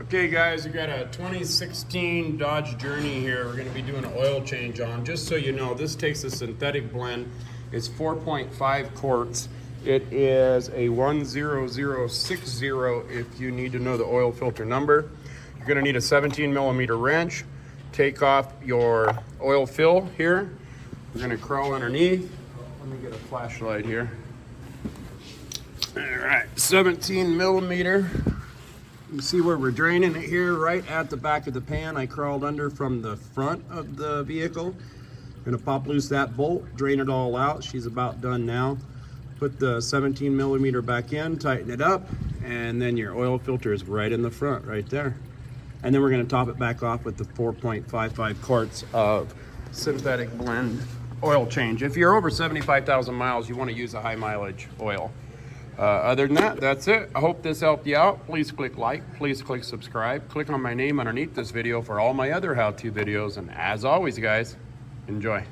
Okay guys, we got a 2016 Dodge Journey here. We're going to be doing an oil change on. Just so you know, this takes a synthetic blend. It's 4.5 quarts. It is a 10060 if you need to know the oil filter number. You're going to need a 17 millimeter wrench. Take off your oil fill here. We're going to crawl underneath. Let me get a flashlight here. All right, 17 millimeter. You see where we're draining it here, right at the back of the pan. I crawled under from the front of the vehicle. Gonna pop loose that bolt, drain it all out. She's about done now. Put the 17 millimeter back in, tighten it up, and then your oil filter is right in the front, right there. And then we're gonna top it back off with the 4.55 quarts of synthetic blend oil change. If you're over 75,000 miles, you wanna use a high mileage oil. Other than that, that's it. I hope this helped you out. Please click like, please click subscribe. Click on my name underneath this video for all my other how-to videos. And as always, guys, enjoy.